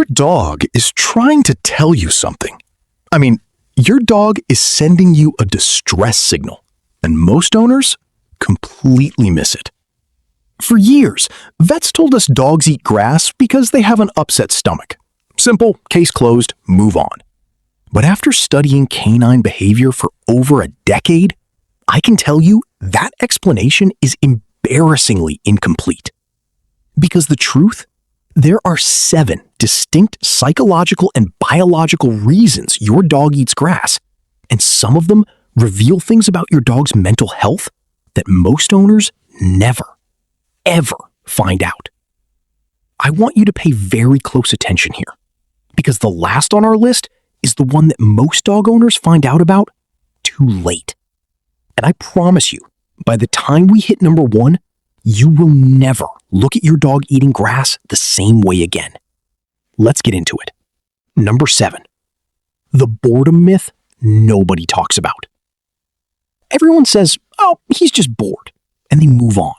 Your dog is trying to tell you something. I mean, your dog is sending you a distress signal, and most owners completely miss it. For years, vets told us dogs eat grass because they have an upset stomach. Simple, case closed, move on. But after studying canine behavior for over a decade, I can tell you that explanation is embarrassingly incomplete. Because the truth, there are 7 distinct psychological and biological reasons your dog eats grass, and some of them reveal things about your dog's mental health that most owners never, ever find out. I want you to pay very close attention here, because the last on our list is the one that most dog owners find out about too late. And I promise you, by the time we hit number 1, you will never look at your dog eating grass the same way again. Let's get into it. Number 7, the boredom myth nobody talks about. Everyone says, oh, he's just bored, and they move on.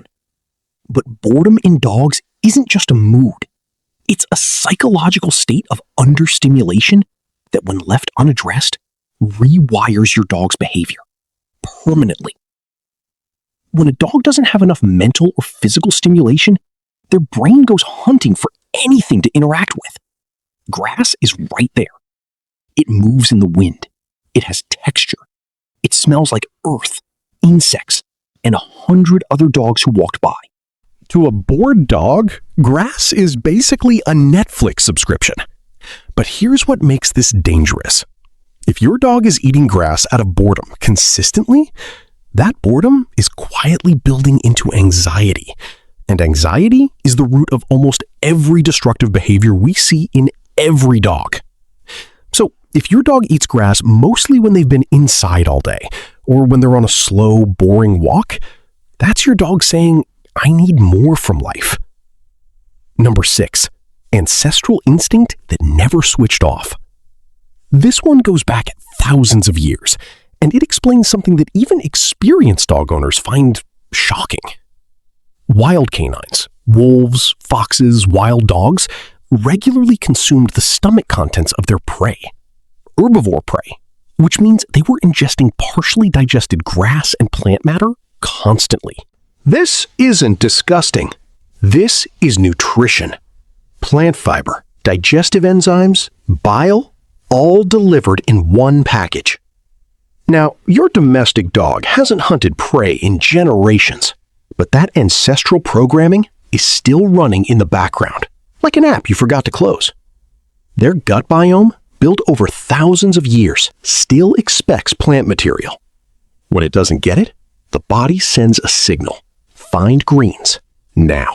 But boredom in dogs isn't just a mood. It's a psychological state of understimulation that, when left unaddressed, rewires your dog's behavior permanently. When a dog doesn't have enough mental or physical stimulation, their brain goes hunting for anything to interact with. Grass is right there. It moves in the wind. It has texture. It smells like earth, insects, and 100 other dogs who walked by. To a bored dog, grass is basically a Netflix subscription. But here's what makes this dangerous. If your dog is eating grass out of boredom consistently, that boredom is quietly building into anxiety. And anxiety is the root of almost every destructive behavior we see in every dog. So, if your dog eats grass mostly when they've been inside all day, or when they're on a slow, boring walk, that's your dog saying, I need more from life. Number 6, ancestral instinct that never switched off. This one goes back thousands of years, and it explains something that even experienced dog owners find shocking. Wild canines, wolves, foxes, wild dogs, regularly consumed the stomach contents of their prey. Herbivore prey, which means they were ingesting partially digested grass and plant matter constantly. This isn't disgusting. This is nutrition. Plant fiber, digestive enzymes, bile, all delivered in one package. Now, your domestic dog hasn't hunted prey in generations, but that ancestral programming is still running in the background, like an app you forgot to close. Their gut biome, built over thousands of years, still expects plant material. When it doesn't get it, the body sends a signal. Find greens, now.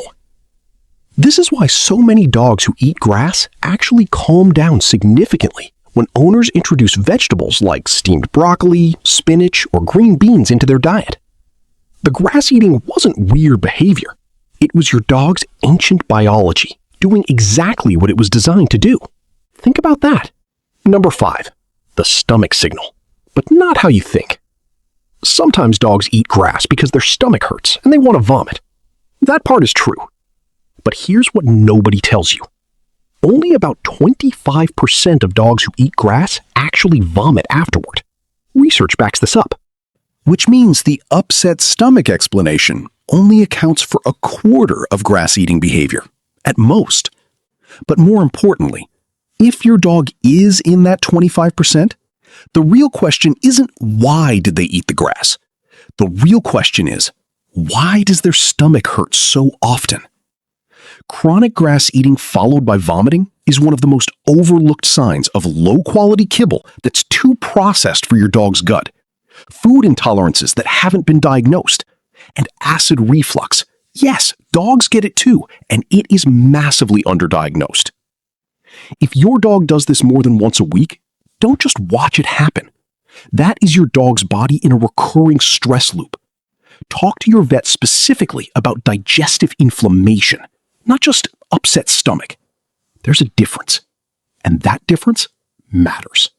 This is why so many dogs who eat grass actually calm down significantly when owners introduce vegetables like steamed broccoli, spinach, or green beans into their diet. The grass eating wasn't weird behavior. It was your dog's ancient biology, doing exactly what it was designed to do. Think about that. Number 5, the stomach signal, but not how you think. Sometimes dogs eat grass because their stomach hurts and they want to vomit. That part is true. But here's what nobody tells you. Only about 25% of dogs who eat grass actually vomit afterward. Research backs this up. Which means the upset stomach explanation only accounts for a quarter of grass-eating behavior, at most. But more importantly, if your dog is in that 25%, the real question isn't why did they eat the grass. The real question is, why does their stomach hurt so often? Chronic grass eating followed by vomiting is one of the most overlooked signs of low-quality kibble that's too processed for your dog's gut, food intolerances that haven't been diagnosed, and acid reflux. Yes, dogs get it too, and it is massively underdiagnosed. If your dog does this more than once a week, don't just watch it happen. That is your dog's body in a recurring stress loop. Talk to your vet specifically about digestive inflammation, not just upset stomach. There's a difference, and that difference matters.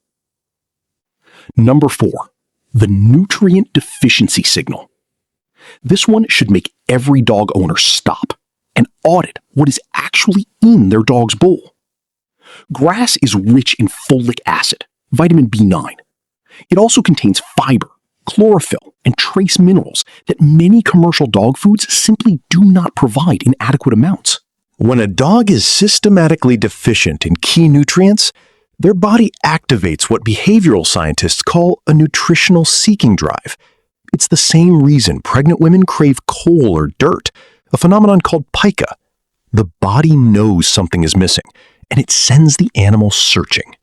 Number 4, the nutrient deficiency signal. This one should make every dog owner stop and audit what is actually in their dog's bowl. Grass is rich in folic acid, vitamin B9. It also contains fiber, chlorophyll, and trace minerals that many commercial dog foods simply do not provide in adequate amounts. When a dog is systematically deficient in key nutrients, their body activates what behavioral scientists call a nutritional seeking drive. It's the same reason pregnant women crave coal or dirt, a phenomenon called pica. The body knows something is missing, and it sends the animal searching.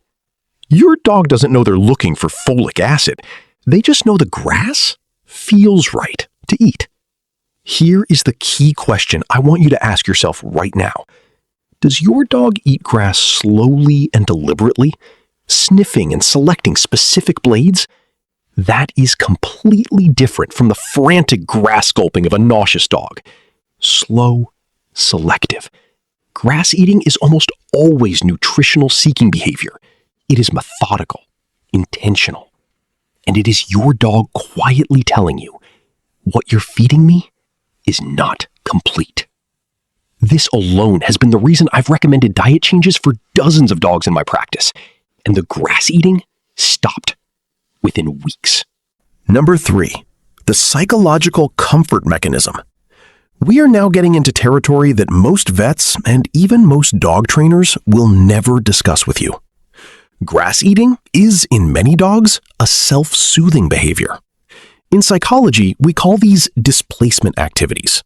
Your dog doesn't know they're looking for folic acid. They just know the grass feels right to eat. Here is the key question I want you to ask yourself right now. Does your dog eat grass slowly and deliberately, sniffing and selecting specific blades? That is completely different from the frantic grass gulping of a nauseous dog. Slow, selective. Grass eating is almost always nutritional seeking behavior. It is methodical, intentional, and it is your dog quietly telling you, what you're feeding me is not complete. This alone has been the reason I've recommended diet changes for dozens of dogs in my practice, and the grass eating stopped within weeks. Number 3, the psychological comfort mechanism. We are now getting into territory that most vets and even most dog trainers will never discuss with you. Grass eating is, in many dogs, a self-soothing behavior. In psychology, we call these displacement activities,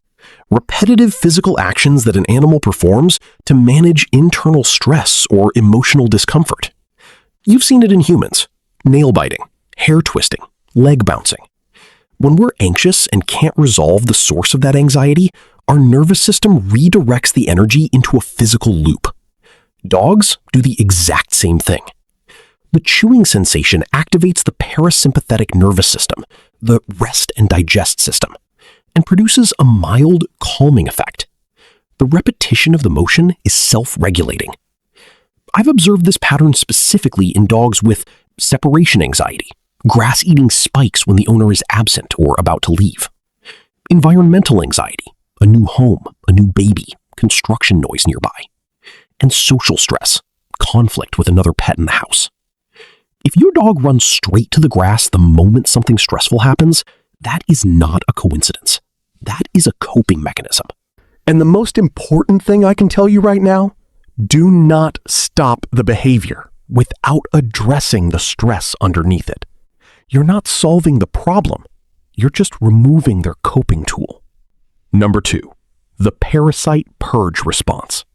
repetitive physical actions that an animal performs to manage internal stress or emotional discomfort. You've seen it in humans: nail biting, hair twisting, leg bouncing. When we're anxious and can't resolve the source of that anxiety, our nervous system redirects the energy into a physical loop. Dogs do the exact same thing. The chewing sensation activates the parasympathetic nervous system, the rest and digest system, and produces a mild calming effect. The repetition of the motion is self-regulating. I've observed this pattern specifically in dogs with separation anxiety, grass-eating spikes when the owner is absent or about to leave, environmental anxiety, a new home, a new baby, construction noise nearby, and social stress, conflict with another pet in the house. If your dog runs straight to the grass the moment something stressful happens, that is not a coincidence. That is a coping mechanism. And the most important thing I can tell you right now, do not stop the behavior without addressing the stress underneath it. You're not solving the problem. You're just removing their coping tool. Number 2, the parasite purge response.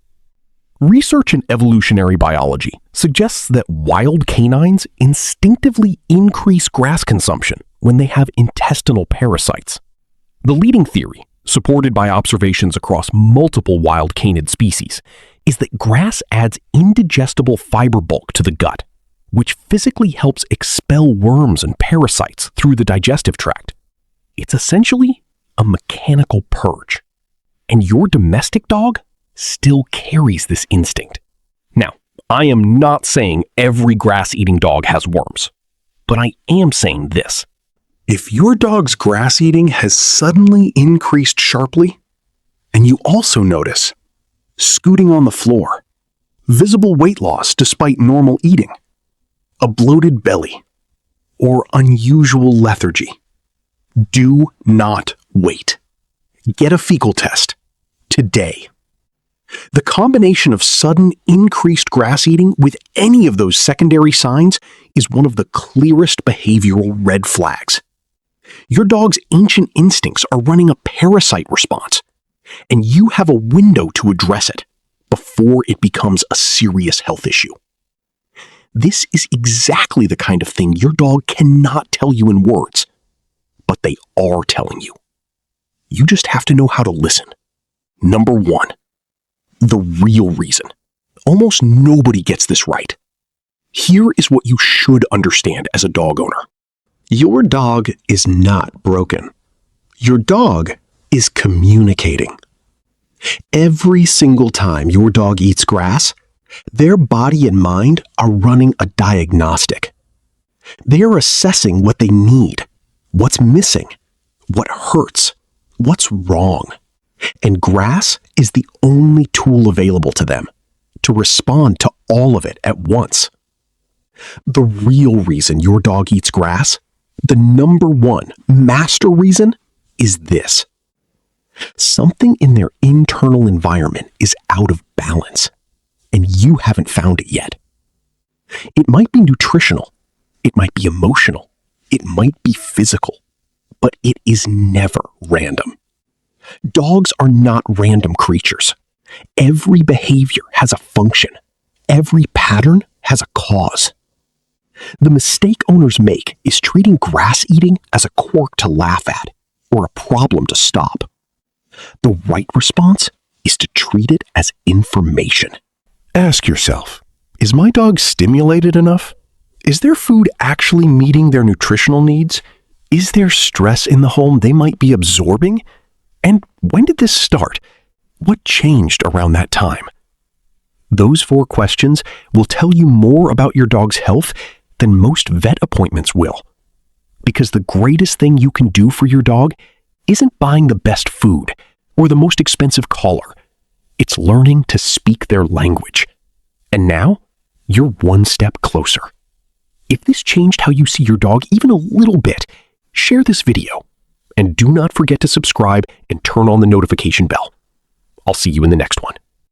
Research in evolutionary biology suggests that wild canines instinctively increase grass consumption when they have intestinal parasites. The leading theory, supported by observations across multiple wild canid species, is that grass adds indigestible fiber bulk to the gut, which physically helps expel worms and parasites through the digestive tract. It's essentially a mechanical purge. And your domestic dog still carries this instinct. Now, I am not saying every grass-eating dog has worms, but I am saying this. If your dog's grass eating has suddenly increased sharply, and you also notice scooting on the floor, visible weight loss despite normal eating, a bloated belly, or unusual lethargy, do not wait. Get a fecal test today. The combination of sudden increased grass eating with any of those secondary signs is one of the clearest behavioral red flags. Your dog's ancient instincts are running a parasite response, and you have a window to address it before it becomes a serious health issue. This is exactly the kind of thing your dog cannot tell you in words, but they are telling you. You just have to know how to listen. Number 1, the real reason. Almost nobody gets this right. Here is what you should understand as a dog owner. Your dog is not broken. Your dog is communicating. Every single time your dog eats grass, their body and mind are running a diagnostic. They are assessing what they need, what's missing, what hurts, what's wrong. And grass is the only tool available to them to respond to all of it at once. The real reason your dog eats grass, the number one master reason, is this. Something in their internal environment is out of balance, and you haven't found it yet. It might be nutritional, it might be emotional, it might be physical, but it is never random. Dogs are not random creatures. Every behavior has a function. Every pattern has a cause. The mistake owners make is treating grass eating as a quirk to laugh at or a problem to stop. The right response is to treat it as information. Ask yourself, is my dog stimulated enough? Is their food actually meeting their nutritional needs? Is there stress in the home they might be absorbing? And when did this start? What changed around that time? Those 4 questions will tell you more about your dog's health than most vet appointments will. Because the greatest thing you can do for your dog isn't buying the best food or the most expensive collar. It's learning to speak their language. And now, you're one step closer. If this changed how you see your dog even a little bit, share this video. And do not forget to subscribe and turn on the notification bell. I'll see you in the next one.